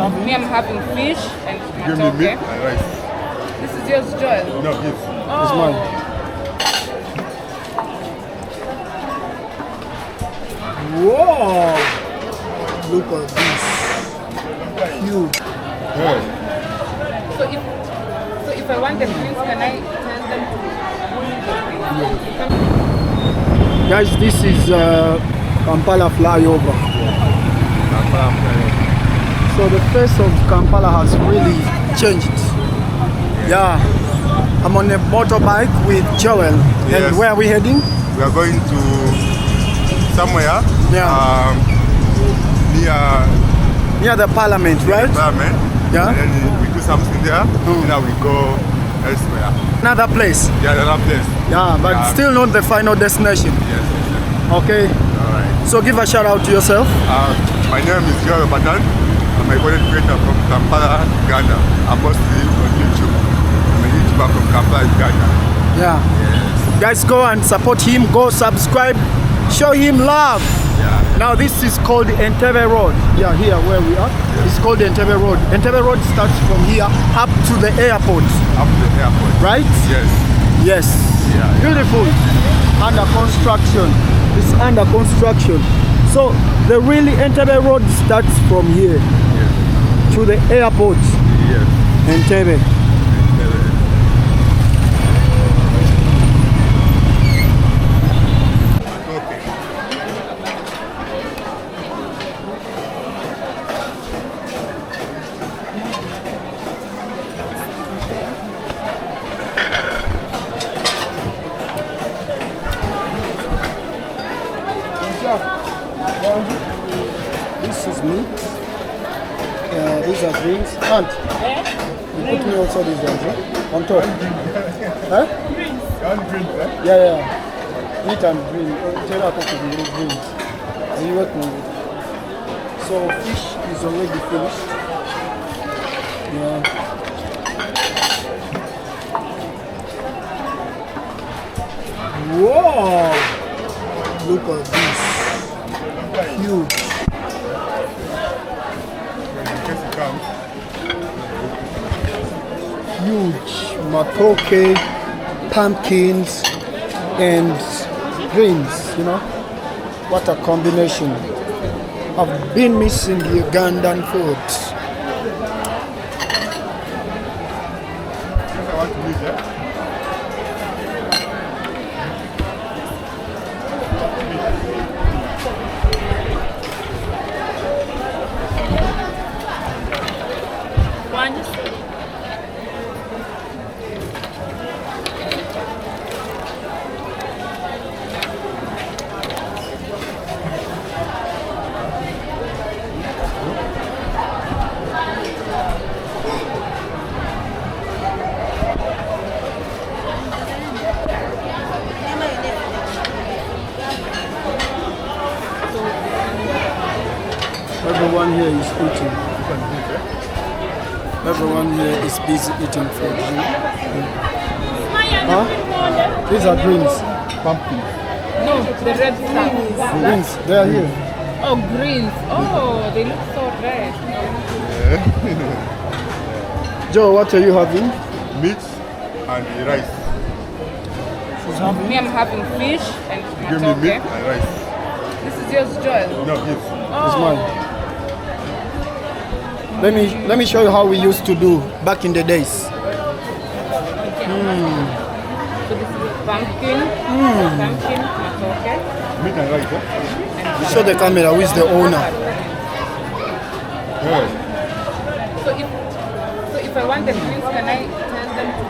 Me, I'm having fish and Give me matoke. meat and rice. This is yours, Joel. No, this. Oh. mine. Whoa! Look at this. Huge. Yeah. So if I want the drinks, can I tell them to? Guys, this is Kampala flyover. So the face of Kampala has really changed. Yeah. I'm on a motorbike with Joel. Yes. And where are we heading? We are going to somewhere Yeah. Near the parliament, right? Parliament. Yeah. And then we do something there. And then we go elsewhere. Another place. Yeah, another place. Yeah, but still not the final destination. Yes. Okay. Alright. So give a shout out to yourself. My name is Ugandan. I'm a content creator from Kampala, Uganda. I'm mostly on YouTube. I'm a YouTuber from Kampala, Uganda. Yeah. Yes. Guys, go and support him. Go subscribe. Show him love. Yeah. Now this is called Entebbe Road. Yeah, here where we are. Yeah. It's called Entebbe Road. Entebbe Road starts from here up to the airport, Up to the airport. right? Yes. Yes. Yeah. Beautiful. Under construction. It's under construction. So the really Entebbe Road starts from here Yes. to the airport. Yes. Entebbe. This is meat. These are greens. Aunt, you put me also these ones, huh? On top. Huh? Yeah. Meat and green. Tell her to be greens. Are you working with it? So fish is already finished. Yeah. Whoa! Look at this. Huge. Huge matoke, pumpkins, and greens, you know. What a combination. I've been missing the Ugandan food. Everyone here is eating. Everyone here is busy eating food. Huh? These are greens. Pumpkin. No, the red stuff. Greens, they are here. Oh, greens. Oh, they look so red. Joe, what are you having? Meat and the rice. Me, I'm having fish and Give me meat matoke. and rice. This is yours, Joel. No, this. It's Oh. mine. Let me show you how we used to do back in the days. So this is pumpkin, pumpkin, matoke. Meat and rice, huh? Show the camera who is the owner. Yeah. So if I want the drinks, can I tell them to?